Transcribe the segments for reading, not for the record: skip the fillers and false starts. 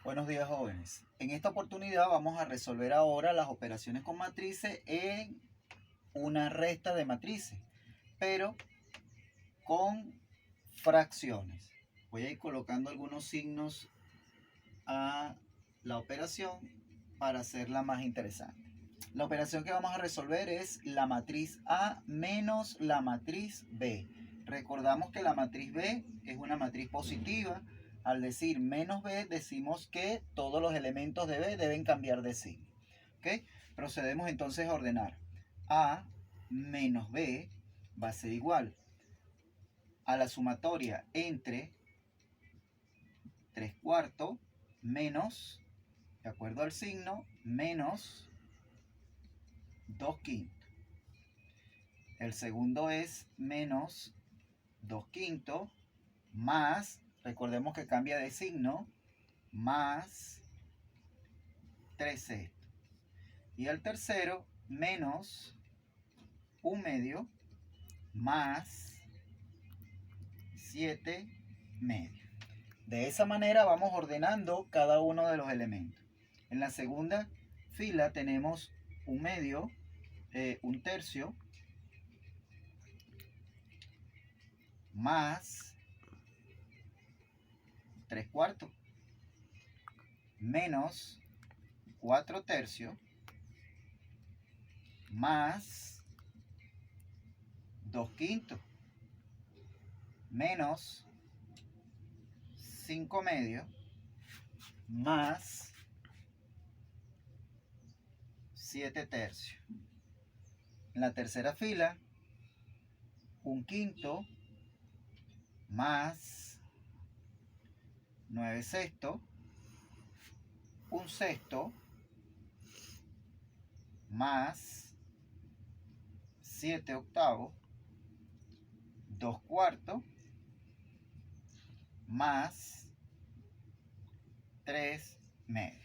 Buenos días, jóvenes. En esta oportunidad vamos a resolver ahora las operaciones con matrices en una resta de matrices, pero con fracciones. Voy a ir colocando algunos signos a la operación para hacerla más interesante. La operación que vamos a resolver es la matriz A menos la matriz B. Recordamos que la matriz B es una matriz positiva. Al decir menos B, decimos que todos los elementos de B deben cambiar de signo. ¿Okay? Procedemos entonces a ordenar. A menos B va a ser igual a la sumatoria entre 3/4 menos, de acuerdo al signo, menos 2/5. El segundo es menos 2/5 más, recordemos que cambia de signo, más 3/6. Y el tercero, menos 1/2 más 7/2. De esa manera vamos ordenando cada uno de los elementos. En la segunda fila tenemos 1/2, 1/3 más 3/4 menos 4/3 más 2/5 menos 5/2 más 7/3. En la tercera fila, 1/5 más 9/6, 1/6 más 7/8, 2/4 más 3/2.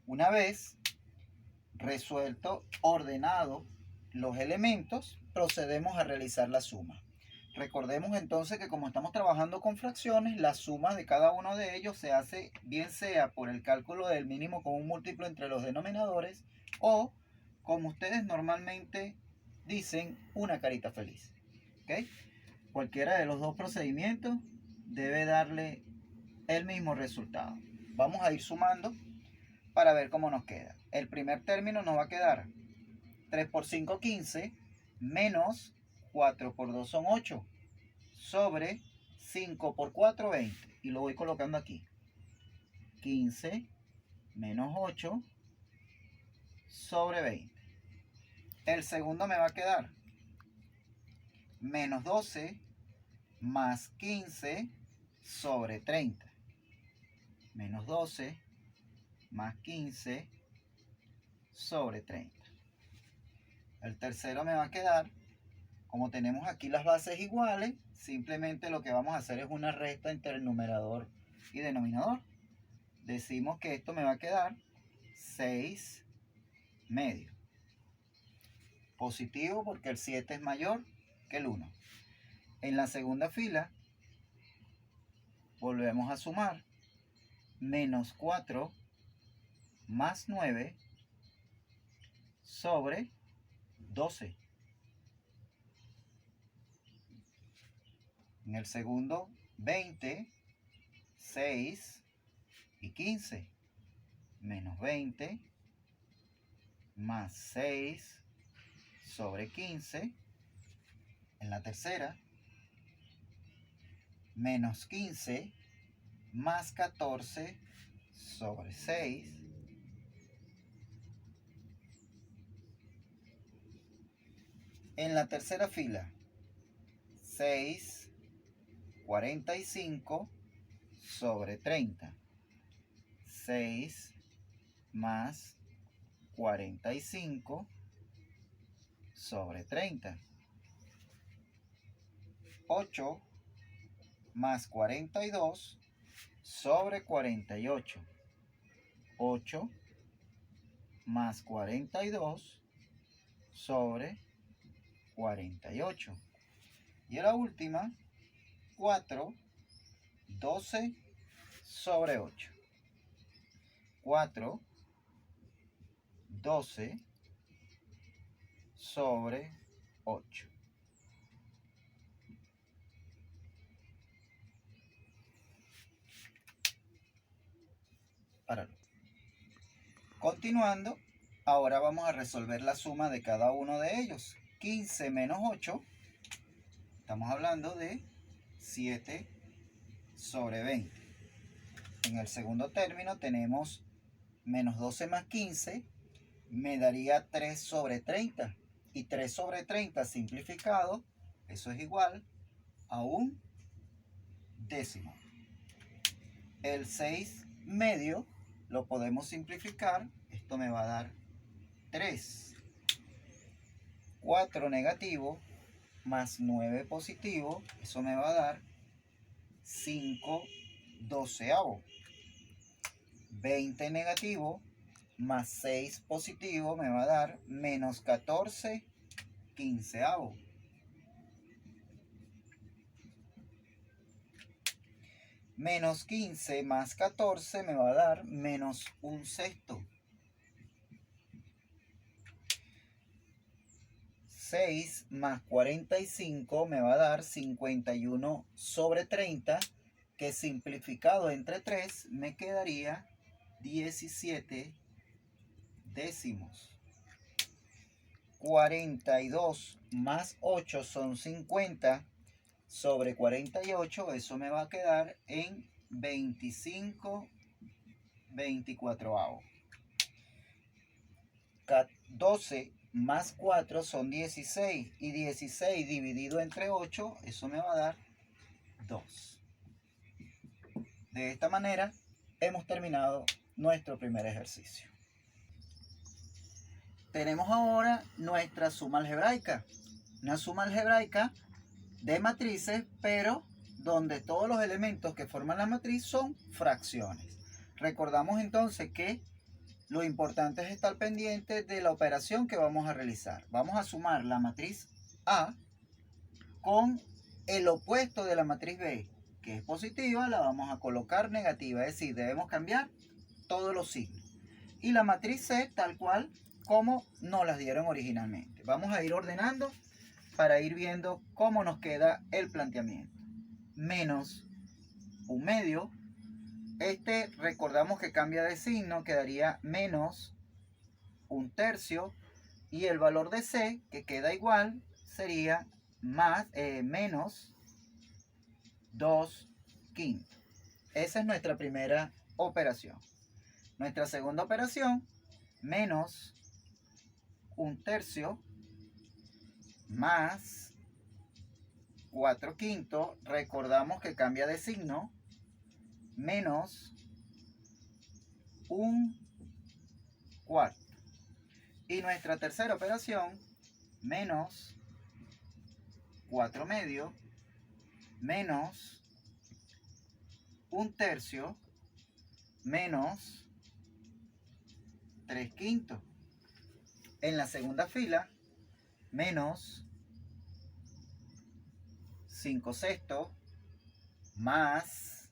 Una vez resuelto, ordenado los elementos, procedemos a realizar la suma. Recordemos entonces que como estamos trabajando con fracciones, la suma de cada uno de ellos se hace bien sea por el cálculo del mínimo común múltiplo entre los denominadores o, como ustedes normalmente dicen, una carita feliz. ¿Okay? Cualquiera de los dos procedimientos debe darle el mismo resultado. Vamos a ir sumando para ver cómo nos queda. El primer término nos va a quedar 3 por 5, 15, menos 4 por 2 son 8, sobre 5 por 4, 20. Y lo voy colocando aquí. 15 menos 8 sobre 20. El segundo me va a quedar menos 12 más 15 sobre 30. Menos 12 más 15 sobre 30. El tercero me va a quedar, como tenemos aquí las bases iguales, simplemente lo que vamos a hacer es una resta entre el numerador y denominador. Decimos que esto me va a quedar 6/2. Positivo porque el 7 es mayor que el 1. En la segunda fila volvemos a sumar. Menos 4 más 9 sobre 12. En el segundo, 20, 6 y 15. Menos 20 más 6 sobre 15. En la tercera, menos 15 más 14 sobre 6. En la tercera fila, 6, 45 sobre 30. 6 más 45 sobre 30. 8 más 42 sobre 48. 8 más 42 sobre 48. Y la última, 4, 12 sobre 8. 4, 12 sobre 8. Páralo. Continuando, ahora vamos a resolver la suma de cada uno de ellos. 15 menos 8, estamos hablando de 7 sobre 20. En el segundo término tenemos menos 12 más 15, me daría 3 sobre 30. Y 3 sobre 30 simplificado, eso es igual a un décimo. El 6 medio lo podemos simplificar, esto me va a dar 3. 4 negativo más 9 positivo, eso me va a dar 5 doceavos. 20 negativo más 6 positivo me va a dar menos 14 quinceavos. Menos 15 más 14 me va a dar menos un sexto. 6 más 45 me va a dar 51 sobre 30, que simplificado entre 3 me quedaría 17 décimos. 42 más 8 son 50 sobre 48, eso me va a quedar en 25 24avos. 12 más 4 son 16 y 16 dividido entre 8, eso me va a dar 2. De esta manera hemos terminado nuestro primer ejercicio. Tenemos ahora nuestra suma algebraica. Una suma algebraica de matrices, pero donde todos los elementos que forman la matriz son fracciones. Recordamos entonces que lo importante es estar pendiente de la operación que vamos a realizar. Vamos a sumar la matriz A con el opuesto de la matriz B, que es positiva, la vamos a colocar negativa, es decir, debemos cambiar todos los signos. Y la matriz C tal cual como nos las dieron originalmente. Vamos a ir ordenando para ir viendo cómo nos queda el planteamiento. Menos un medio. Recordamos que cambia de signo, quedaría menos un tercio. Y el valor de C, que queda igual, sería menos 2 quintos. Esa es nuestra primera operación. Nuestra segunda operación, menos un tercio más 4 quintos, recordamos que cambia de signo, menos un cuarto. Y nuestra tercera operación, menos 4 medios, menos un tercio, menos 3 quintos. En la segunda fila, menos 5 sextos, más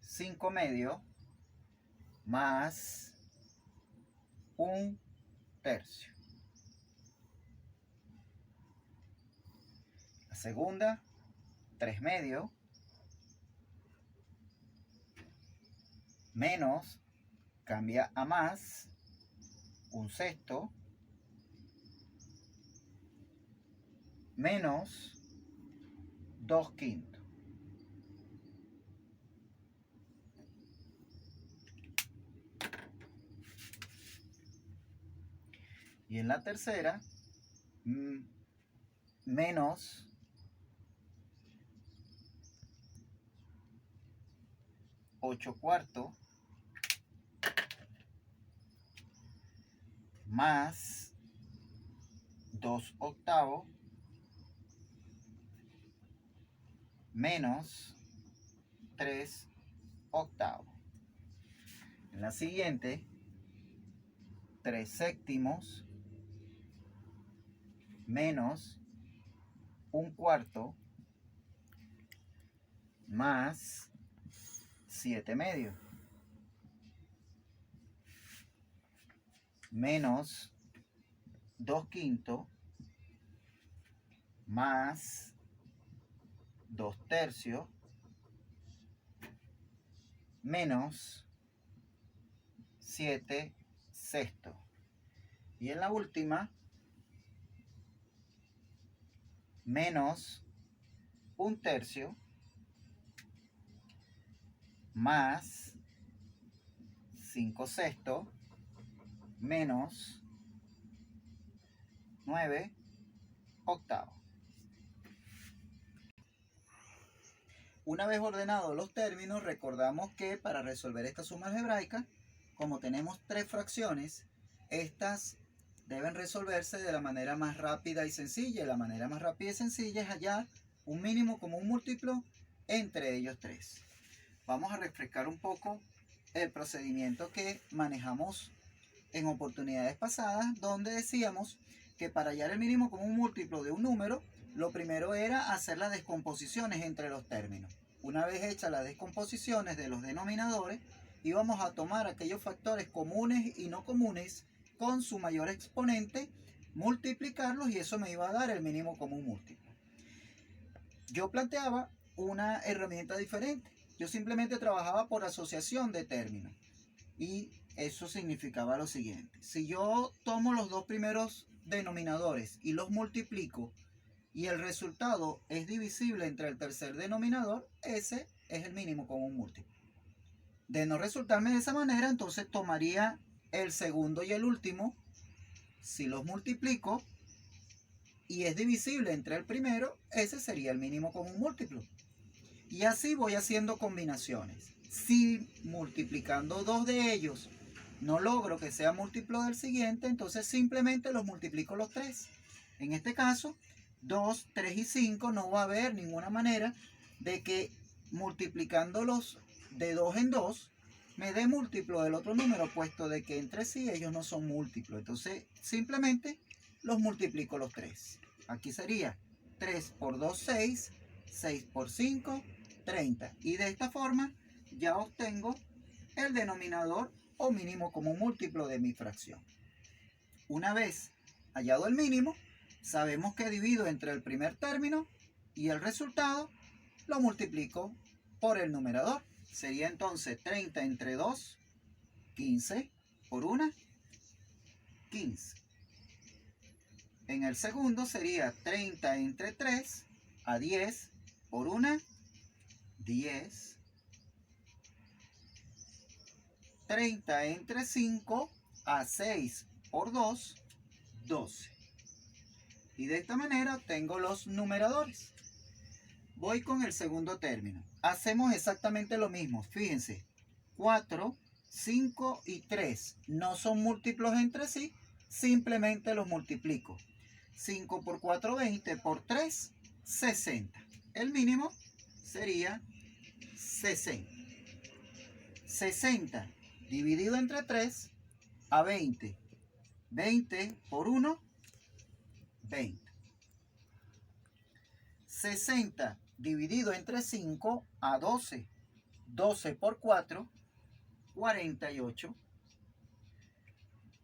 5 medios, más un tercio. La segunda, 3 medios, menos, cambia a más, un sexto, menos 2 quintos. Y en la tercera, menos 8 cuartos, más 2 octavos, menos 3 octavos. En la siguiente, 3 séptimos, menos un cuarto, más 7 medios. menos 2/5 más 2/3 menos 7/6. Y en la última, menos 1/3 más 5/6 menos 9/8. Una vez ordenados los términos, recordamos que para resolver esta suma algebraica, como tenemos tres fracciones, estas deben resolverse de la manera más rápida y sencilla. Y la manera más rápida y sencilla es hallar un mínimo común múltiplo entre ellos tres. Vamos a refrescar un poco el procedimiento que manejamos en oportunidades pasadas, donde decíamos que para hallar el mínimo común múltiplo de un número, lo primero era hacer las descomposiciones entre los términos. Una vez hechas las descomposiciones de los denominadores, íbamos a tomar aquellos factores comunes y no comunes con su mayor exponente, multiplicarlos y eso me iba a dar el mínimo común múltiplo. Yo planteaba una herramienta diferente. Yo simplemente trabajaba por asociación de términos y eso significaba lo siguiente: si yo tomo los dos primeros denominadores y los multiplico y el resultado es divisible entre el tercer denominador, ese es el mínimo común múltiplo. De no resultarme de esa manera, entonces tomaría el segundo y el último, si los multiplico y es divisible entre el primero, ese sería el mínimo común múltiplo. Y así voy haciendo combinaciones. Si multiplicando dos de ellos no logro que sea múltiplo del siguiente, entonces simplemente los multiplico los tres. En este caso, 2, 3 y 5 no va a haber ninguna manera de que multiplicándolos de 2 en 2 me dé múltiplo del otro número, puesto de que entre sí ellos no son múltiplos. Entonces simplemente los multiplico los tres. Aquí sería 3 por 2, 6, 6 por 5, 30. Y de esta forma ya obtengo el denominador o mínimo común múltiplo de mi fracción. Una vez hallado el mínimo, sabemos que divido entre el primer término y el resultado lo multiplico por el numerador. Sería entonces 30 entre 2, 15 por 1, 15. En el segundo sería 30 entre 3 a 10 por 1, 10. 30 entre 5 a 6 por 2, 12. Y de esta manera tengo los numeradores. Voy con el segundo término. Hacemos exactamente lo mismo. Fíjense, 4, 5 y 3 no son múltiplos entre sí. Simplemente los multiplico. 5 por 4, 20 por 3, 60. El mínimo sería 60. 60 dividido entre 3 a 20. 20 por 1, 20. 60 dividido entre 5 a 12. 12 por 4, 48.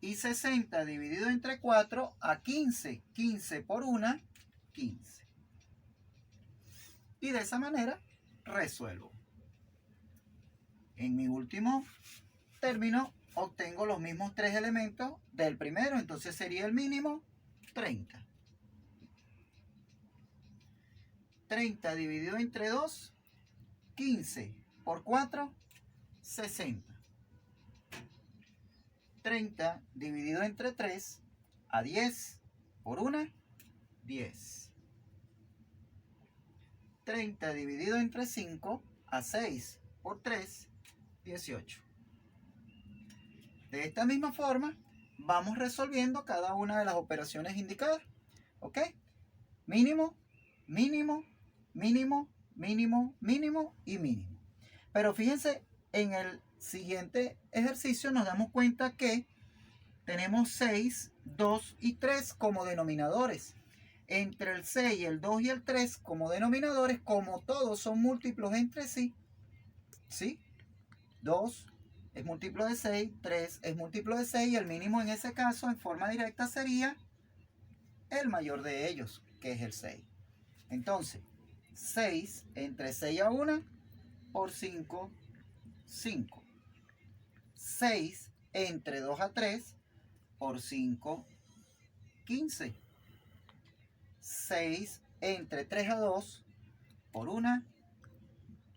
Y 60 dividido entre 4 a 15. 15 por 1, 15. Y de esa manera resuelvo. En mi último término obtengo los mismos tres elementos del primero, entonces sería el mínimo 30. 30 dividido entre 2, 15 por 4, 60. 30 dividido entre 3 a 10 por 1, 10. 30 dividido entre 5 a 6 por 3, 18. De esta misma forma vamos resolviendo cada una de las operaciones indicadas. ¿Ok? Mínimo, mínimo, mínimo, mínimo, mínimo y mínimo. Pero fíjense, en el siguiente ejercicio nos damos cuenta que tenemos 6, 2 y 3 como denominadores. Entre el 6, el 2 y el 3 como denominadores, como todos son múltiplos entre sí, ¿sí? 2, es múltiplo de 6, 3 es múltiplo de 6 y el mínimo en ese caso en forma directa sería el mayor de ellos, que es el 6. Entonces, 6 entre 6 a 1 por 5, 5. 6 entre 2 a 3 por 5, 15. 6 entre 3 a 2 por 1,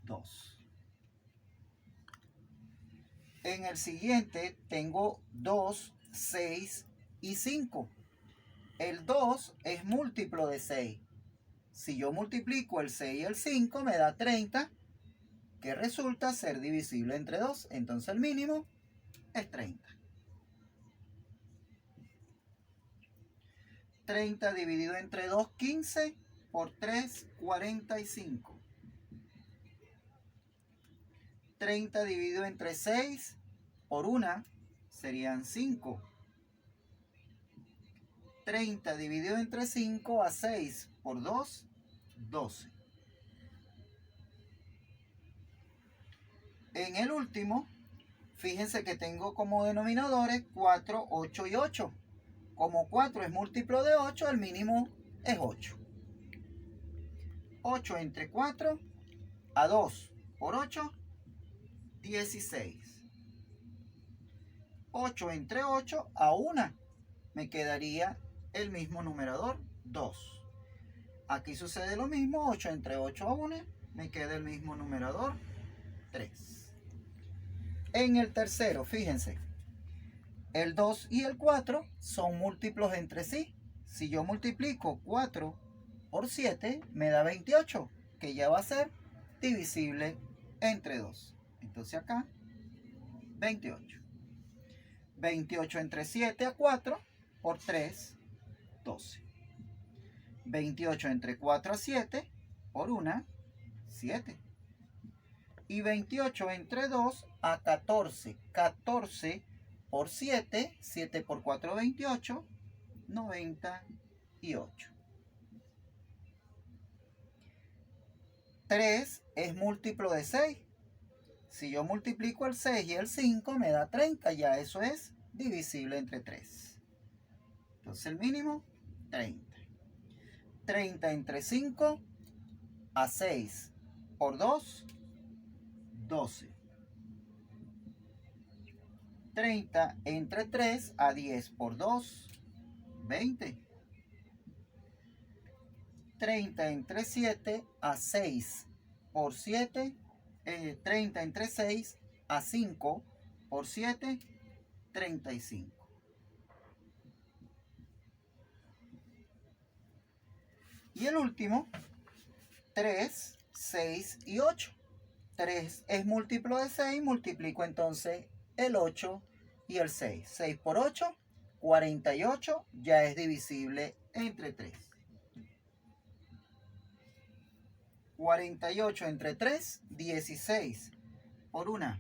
2. En el siguiente tengo 2, 6 y 5. El 2 es múltiplo de 6. Si yo multiplico el 6 y el 5 me da 30, que resulta ser divisible entre 2. Entonces el mínimo es 30. 30 dividido entre 2, 15, por 3, 45. 30 dividido entre 6 por 1 serían 5. 30 dividido entre 5 a 6 por 2, 12. En el último, fíjense que tengo como denominadores 4, 8 y 8. Como 4 es múltiplo de 8, el mínimo es 8. 8 entre 4 a 2 por 8, 16. 8 entre 8 a 1 me quedaría el mismo numerador, 2. Aquí sucede lo mismo, 8 entre 8 a 1 me queda el mismo numerador, 3. En el tercero, fíjense, el 2 y el 4 son múltiplos entre sí. Si yo multiplico 4 por 7 me da 28, que ya va a ser divisible entre 2. Entonces acá, 28. 28 entre 7 a 4 por 3, 12. 28 entre 4 a 7 por 1, 7. Y 28 entre 2 a 14. 14 por 7, 7 por 4, 28, 98. 3 es múltiplo de 6. Si yo multiplico el 6 y el 5 me da 30, ya eso es divisible entre 3. Entonces el mínimo, 30. 30 entre 5 a 6 por 2, 12. 30 entre 3 a 10 por 2, 20. 30 entre 7 a 6 por 7, 30 entre 6 a 5 por 7, 35. Y el último, 3, 6 y 8. 3 es múltiplo de 6, multiplico entonces el 8 y el 6. 6 por 8, 48, ya es divisible entre 3. 48 entre 3, 16 por 1.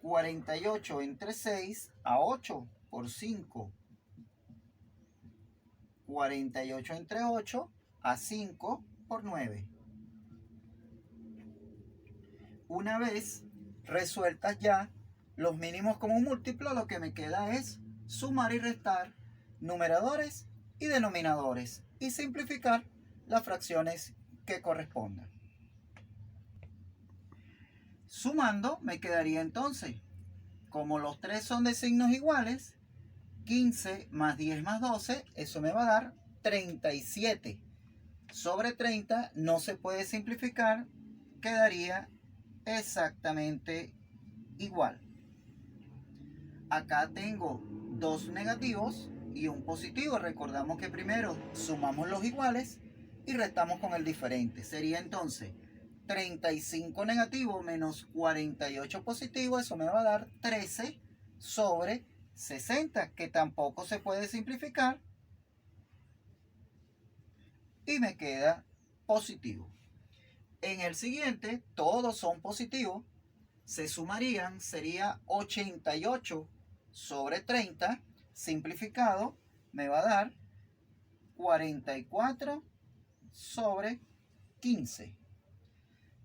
48 entre 6 a 8 por 5. 48 entre 8 a 5 por 9. Una vez resueltas ya los mínimos como un múltiplo, lo que me queda es sumar y restar numeradores y denominadores y simplificar las fracciones que correspondan. Sumando me quedaría entonces, como los tres son de signos iguales, 15 más 10 más 12, eso me va a dar 37. Sobre 30 no se puede simplificar, quedaría exactamente igual. Acá tengo dos negativos y un positivo. Recordamos que primero sumamos los iguales y restamos con el diferente. Sería entonces 35 negativo menos 48 positivo. Eso me va a dar 13 sobre 60, que tampoco se puede simplificar. Y me queda positivo. En el siguiente, todos son positivos. Se sumarían, sería 88 sobre 30. Simplificado, me va a dar 44 sobre 15.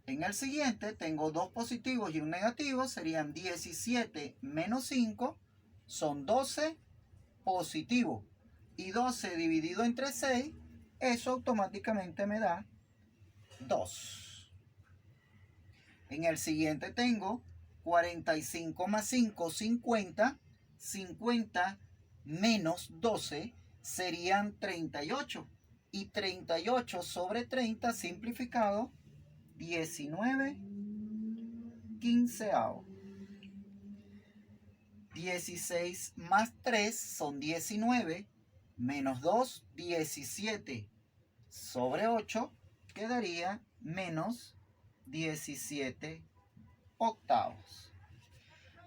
En el siguiente tengo dos positivos y un negativo, serían 17 menos 5, son 12 positivo. Y 12 dividido entre 6, eso automáticamente me da 2. En el siguiente tengo 45 más 5, 50. 50 menos 12 serían 38. Y 38 sobre 30 simplificado, 19 quinceavos. 16 más 3 son 19, menos 2, 17 sobre 8, quedaría menos 17 octavos.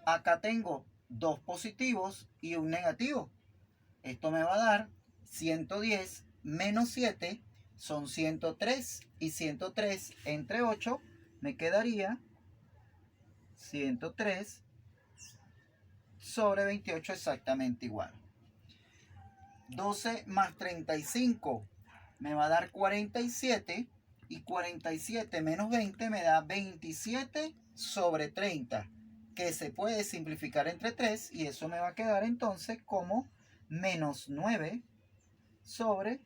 Acá tengo dos positivos y un negativo. Esto me va a dar 110 menos 7 son 103, y 103 entre 8 me quedaría 103 sobre 28, exactamente igual. 12 más 35 me va a dar 47, y 47 menos 20 me da 27 sobre 30, que se puede simplificar entre 3, y eso me va a quedar entonces como menos 9 sobre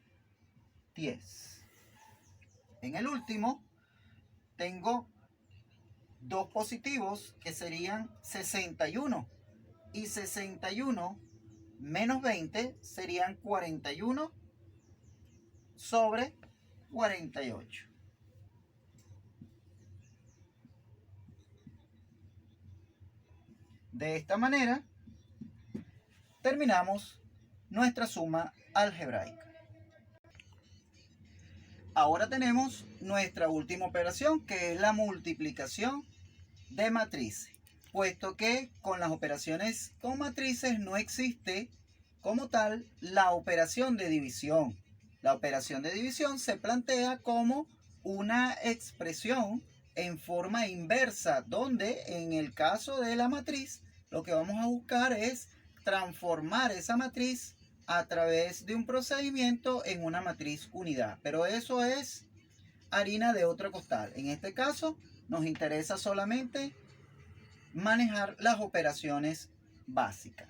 10. En el último tengo dos positivos que serían 61, y 61 menos 20 serían 41 sobre 48. De esta manera terminamos nuestra suma algebraica. Ahora tenemos nuestra última operación, que es la multiplicación de matrices, puesto que con las operaciones con matrices no existe como tal la operación de división. La operación de división se plantea como una expresión en forma inversa, donde en el caso de la matriz lo que vamos a buscar es transformar esa matriz a través de un procedimiento en una matriz unidad. Pero eso es harina de otro costal. En este caso nos interesa solamente manejar las operaciones básicas.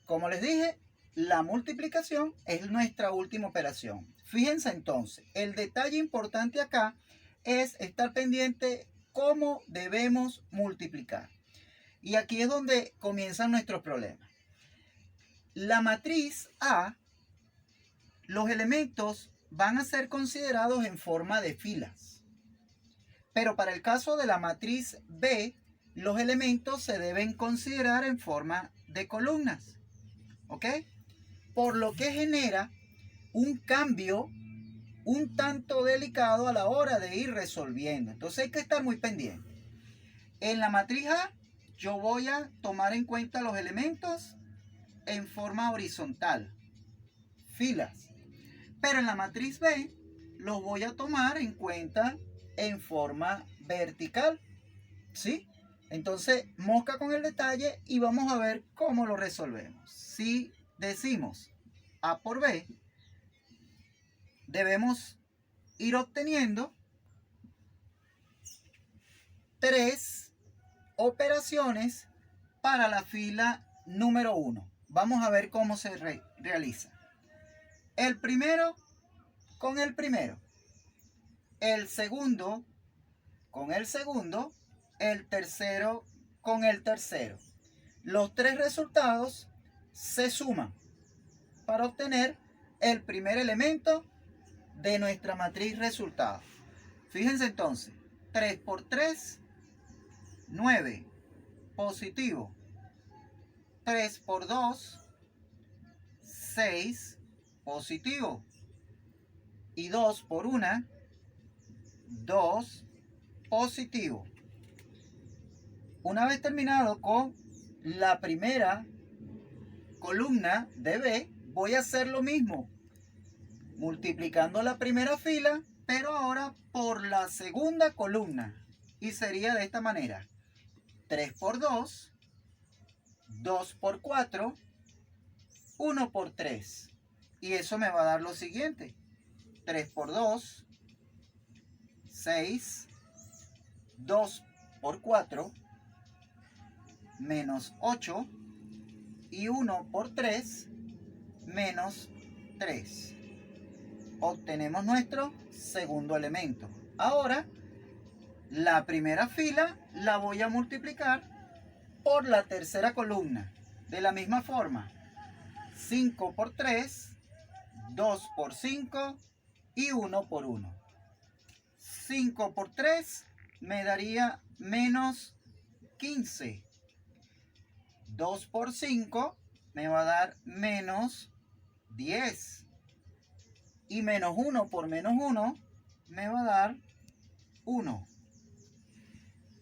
Como les dije, la multiplicación es nuestra última operación. Fíjense entonces, el detalle importante acá es estar pendiente cómo debemos multiplicar. Y aquí es donde comienzan nuestros problemas. La matriz A, los elementos van a ser considerados en forma de filas. Pero para el caso de la matriz B, los elementos se deben considerar en forma de columnas. ¿Ok? Por lo que genera un cambio un tanto delicado a la hora de ir resolviendo. Entonces hay que estar muy pendiente. En la matriz A, yo voy a tomar en cuenta los elementos en forma horizontal, filas. Pero en la matriz B, los voy a tomar en cuenta en forma vertical. ¿Sí? Entonces, mosca con el detalle y vamos a ver cómo lo resolvemos. Si decimos A por B, debemos ir obteniendo 3 operaciones para la fila número 1. Vamos a ver cómo se realiza. El primero con el primero, el segundo con el segundo, el tercero con el tercero. Los tres resultados se suman para obtener el primer elemento de nuestra matriz resultado. Fíjense entonces, 3 por 3, 9, positivo. 3 por 2, 6, positivo. Y 2 por 1, 2, positivo. Una vez terminado con la primera columna de B, voy a hacer lo mismo, multiplicando la primera fila, pero ahora por la segunda columna. Y sería de esta manera: 3 por 2, 2 por 4, 1 por 3. Y eso me va a dar lo siguiente: 3 por 2, 6, 2 por 4, menos 8, y 1 por 3, menos 3. Obtenemos nuestro segundo elemento. Ahora, la primera fila la voy a multiplicar por la tercera columna. De la misma forma, 5 por 3, 2 por 5 y 1 por 1. 5 por 3 me daría menos 15. 2 por 5 me va a dar menos 10. Y menos 1 por menos 1 me va a dar 1.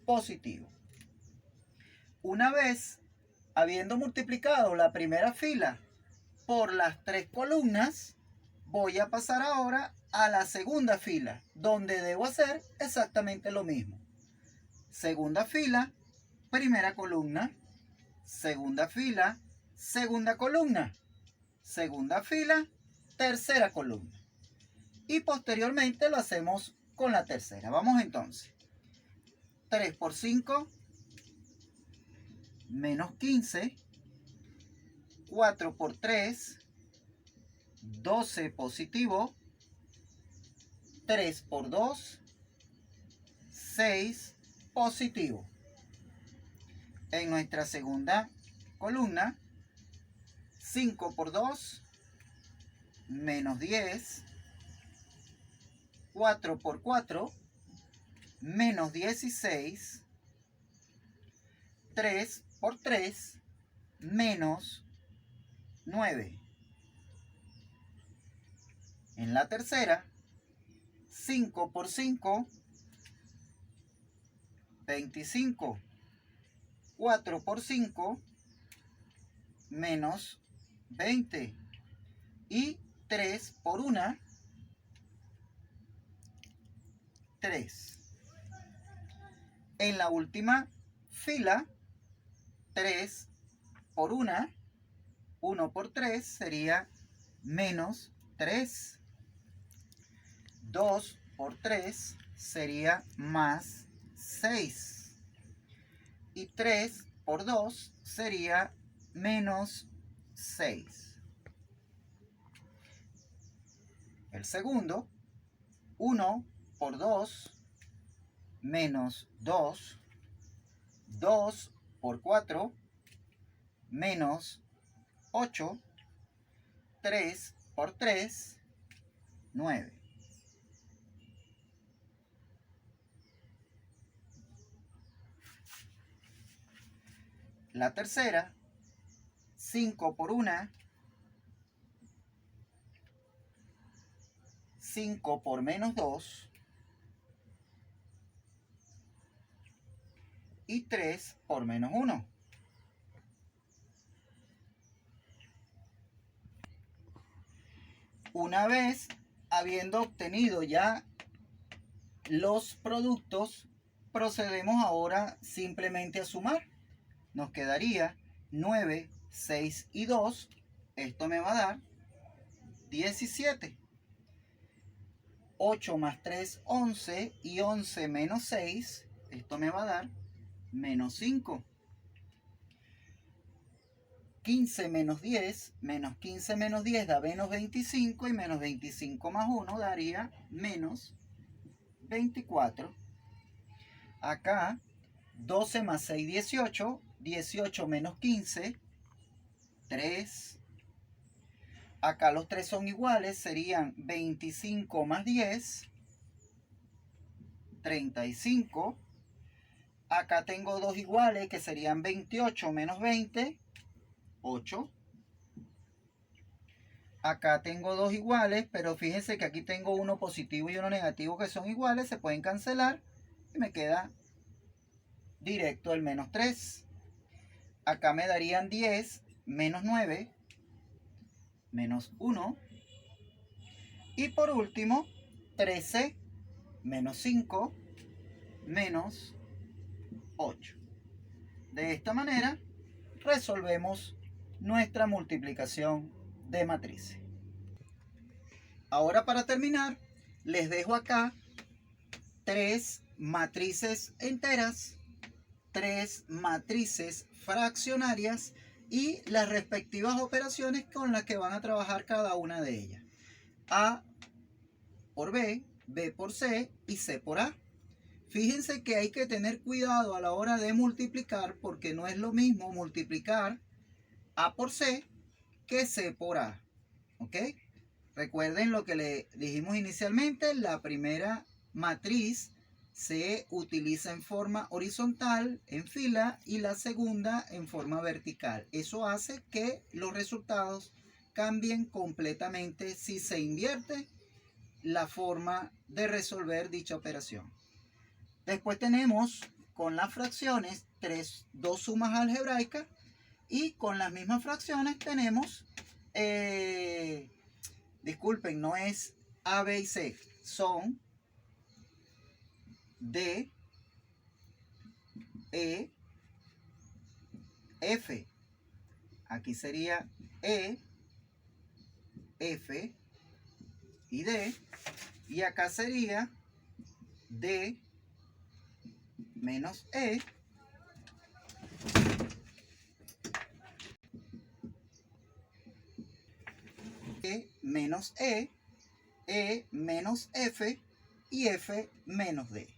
Positivo. Una vez habiendo multiplicado la primera fila por las 3 columnas, voy a pasar ahora a la segunda fila, donde debo hacer exactamente lo mismo. Segunda fila, primera columna, segunda fila, segunda columna, segunda fila, tercera columna. Y posteriormente lo hacemos con la tercera. Vamos entonces. 3 por 5, menos 15. 4 por 3, 12 positivo. 3 por 2, 6 positivo. En nuestra segunda columna, 5 por 2, menos 10. 4 por 4, menos 16. 3 por 3, menos 9. En la tercera, 5 por 5, 25. 4 por 5, menos 20. Y 3 por 1, 3. En la última fila, 3 por 1, 1 por 3 sería menos 3. 2 por 3 sería más 6. Y 3 por 2 sería menos 6. El segundo, 1 por 2, menos 2. 2 por 4, menos 8. 3 por 3, 9. La tercera, 5 por 1, 5 por menos 2 y 3 por menos 1. Una vez habiendo obtenido ya los productos, procedemos ahora simplemente a sumar. Nos quedaría 9, 6 y 2. Esto me va a dar 17. 8 más 3, 11. Y 11 menos 6. Esto me va a dar menos 5. 15 menos 10. Menos 15 menos 10 da menos 25. Y menos 25 más 1 daría menos 24. Acá 12 más 6, 18. 18 menos 15, 3. Acá los 3 son iguales, serían 25 más 10, 35. Acá tengo 2 iguales, que serían 28 menos 20, 8. Acá tengo 2 iguales, pero fíjense que aquí tengo uno positivo y uno negativo que son iguales, se pueden cancelar y me queda directo el menos 3. Acá me darían 10 menos 9, menos 1. Y por último, 13 menos 5, menos 8. De esta manera, resolvemos nuestra multiplicación de matrices. Ahora, para terminar, les dejo acá 3 matrices enteras, 3 matrices fraccionarias y las respectivas operaciones con las que van a trabajar cada una de ellas. A por B, B por C y C por A. Fíjense que hay que tener cuidado a la hora de multiplicar, porque no es lo mismo multiplicar A por C que C por A. ¿Ok? Recuerden lo que le dijimos inicialmente, la primera matriz se utiliza en forma horizontal, en fila, y la segunda en forma vertical. Eso hace que los resultados cambien completamente si se invierte la forma de resolver dicha operación. Después tenemos con las fracciones dos sumas algebraicas, y con las mismas fracciones tenemos, disculpen, no es A, B y C, son D, E, F. Aquí sería E, F y D. Y acá sería D menos E menos E menos F y F menos D.